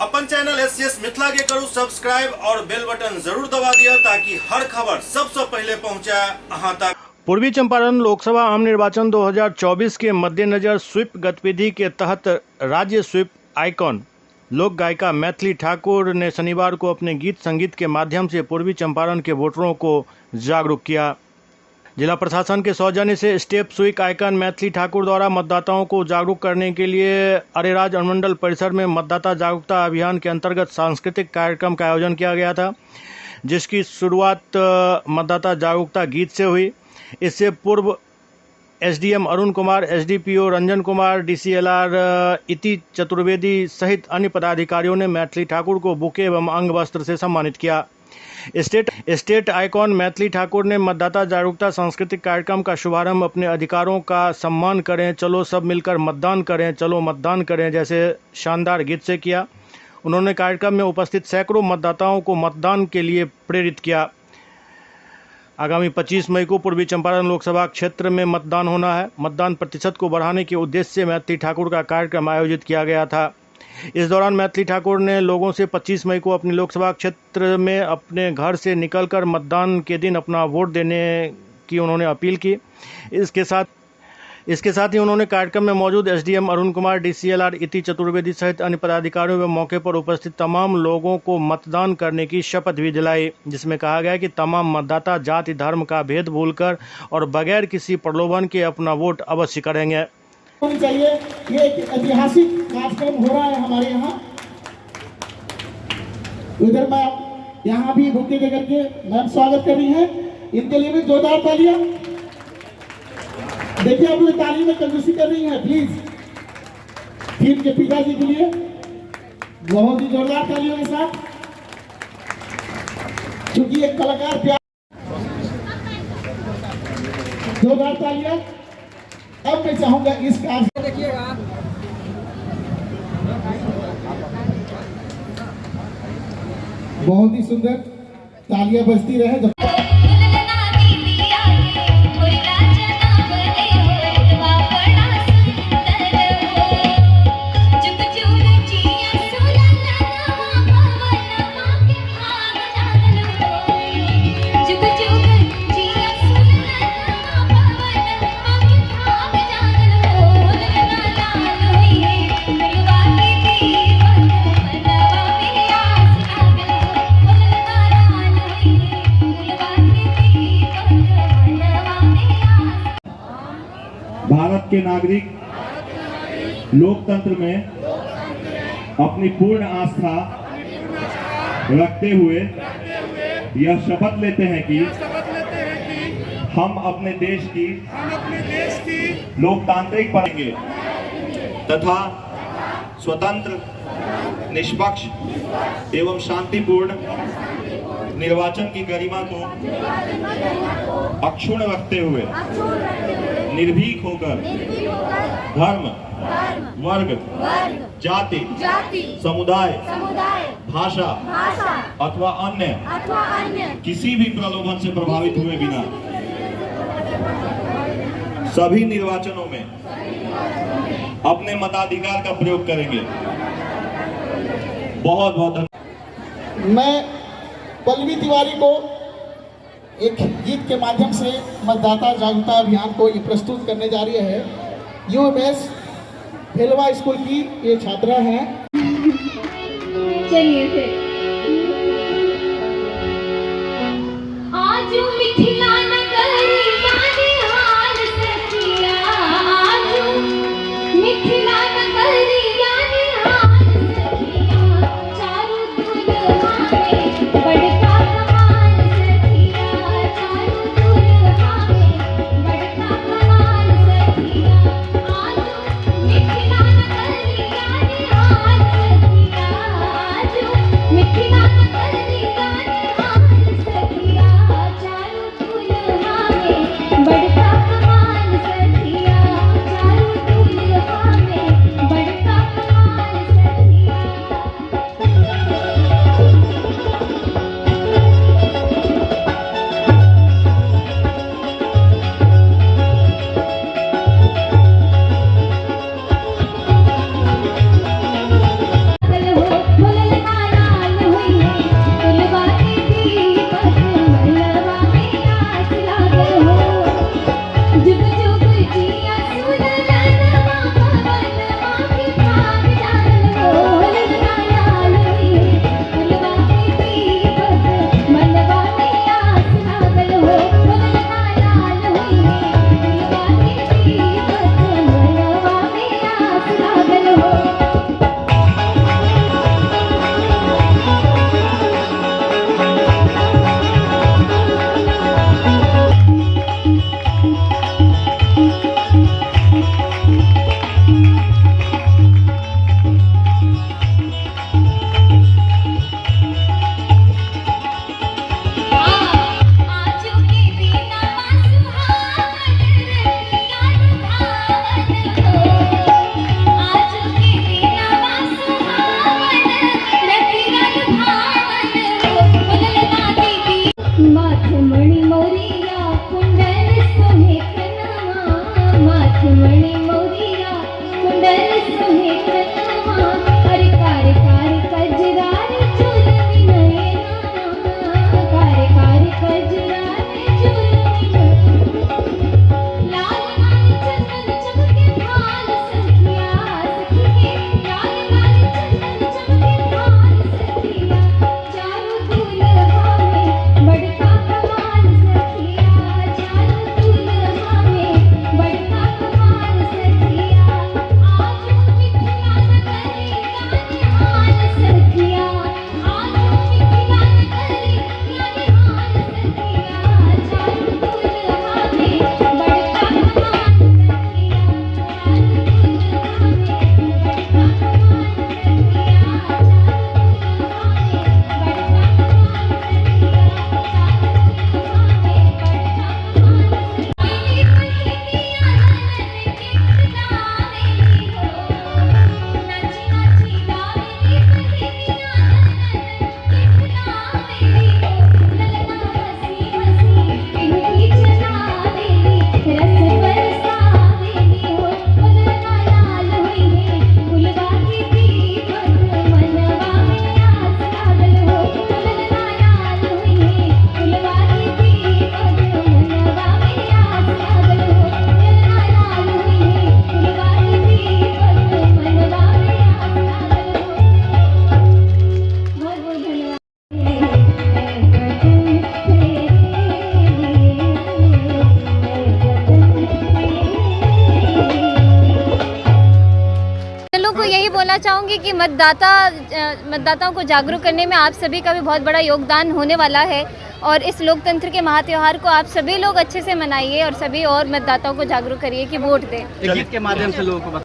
अपन channel SCS Mithila के करू subscribe और बेल बटन जरूर दबा दिया ताकि हर खबर सबसे पहले पहुंचा अहां तक। पूर्वी चंपारण लोकसभा आम निर्वाचन 2024 के मद्देनजर स्वीप गतिविधि के तहत राज्य स्वीप आइकॉन लोक गायिका मैथिली ठाकुर ने शनिवार को अपने गीत संगीत के माध्यम से पूर्वी चंपारण के वोटरों को जागरूक किया। जिला प्रशासन के सौजन्य से step sweep icon Maithili Thakur द्वारा मतदाताओं को जागरूक करने के लिए अरेराज अनुमंडल परिसर में मतदाता जागरूकता अभियान के अंतर्गत सांस्कृतिक कार्यक्रम का आयोजन किया गया था, जिसकी शुरुआत मतदाता जागरूकता गीत से हुई। इससे पूर्व SDM Arun Kumar, SDPO Ranjan Kumar, DCLR इति चतुर्वेदी सहित अन्य पदाधिकारियों ने मैथिली ठाकुर को बुके एवं अंग वस्त्र से सम्मानित किया। स्टेट आइकॉन मैथिली ठाकुर ने मतदाता जागरूकता सांस्कृतिक कार्यक्रम का शुभारंभ अपने अधिकारों का सम्मान करें, चलो सब मिलकर मतदान करें, चलो मतदान करें जैसे शानदार गीत से किया। उन्होंने कार्यक्रम में उपस्थित सैकड़ों मतदाताओं को मतदान के लिए प्रेरित किया। आगामी 25 मई को पूर्वी चंपारण लोकसभा क्षेत्र में मतदान होना है। मतदान प्रतिशत को बढ़ाने के उद्देश्य से मैथिली ठाकुर का कार्यक्रम आयोजित किया गया था। इस दौरान मैथिली ठाकुर ने लोगों से 25 मई को अपने लोकसभा क्षेत्र में अपने घर से निकलकर मतदान के दिन अपना वोट देने की उन्होंने अपील की। इसके साथ ही उन्होंने कार्यक्रम में मौजूद एसडीएम अरुण कुमार, डीसीएलआर इति चतुर्वेदी सहित अन्य पदाधिकारियों व मौके पर उपस्थित तमाम लोगों को मतदान करने की शपथ भी दिलाई, जिसमें कहा गया कि तमाम मतदाता जाति धर्म का भेद भूलकर और बगैर किसी प्रलोभन के अपना वोट अवश्य करेंगे। होनी चाहिए। ये एक ऐतिहासिक कार्यक्रम हो रहा है हमारे यहाँ। इधर मैं यहाँ भी बुके दे करके मैम स्वागत कर रही हैं, इनके लिए भी जोरदार तालियां। देखिए आप लोग ताली में कंजूसी कर रही हैं, प्लीज फिल्म के पिताजी के लिए बहुत ही जोरदार तालियों के साथ, क्योंकि एक कलाकार प्यार। जोरदार तालियां। अब मैं चाहूंगा इस कार्य देखिएगा, बहुत ही सुंदर तालियां बजती रहे। भारत के नागरिक लोकतंत्र में अपनी पूर्ण आस्था रखते हुए यह शपथ लेते हैं कि हम अपने देश की लोकतांत्रिक पाएंगे तथा स्वतंत्र, निष्पक्ष एवं शांतिपूर्ण निर्वाचन की गरिमा को अक्षुण्ण रखते हुए निर्भीक होकर धर्म, वर्ग, जाति, समुदाय, भाषा अथवा अन्य किसी भी प्रलोभन से प्रभावित हुए बिना सभी निर्वाचनों में अपने मताधिकार का प्रयोग करेंगे। बहुत बहुत धन्यवाद। मैं पल्लवी तिवारी को एक गीत के माध्यम से मतदाता जागरूकता अभियान को प्रस्तुत करने जा रही है। यूएमएस भेलवा स्कूल की ये छात्रा है। चलिए फिर। आज मिथिला नगर यानी हाल सखिया, आज मिथिला नगर यानी हाल सखिया, चारों दुल्हा में बड़का कमाल सखिया, चारों दुल्हा में बड़का कमाल सखिया, आज मिथिला नगर यानी हाल सखिया, आज मतदाताओं को जागरूक करने में आप सभी का भी बहुत बड़ा योगदान होने वाला है और इस लोकतंत्र के महात्योहार को आप सभी लोग अच्छे से मनाइए और सभी और मतदाताओं को जागरूक करिए कि वोट दें। गीत के माध्यम से लोगों को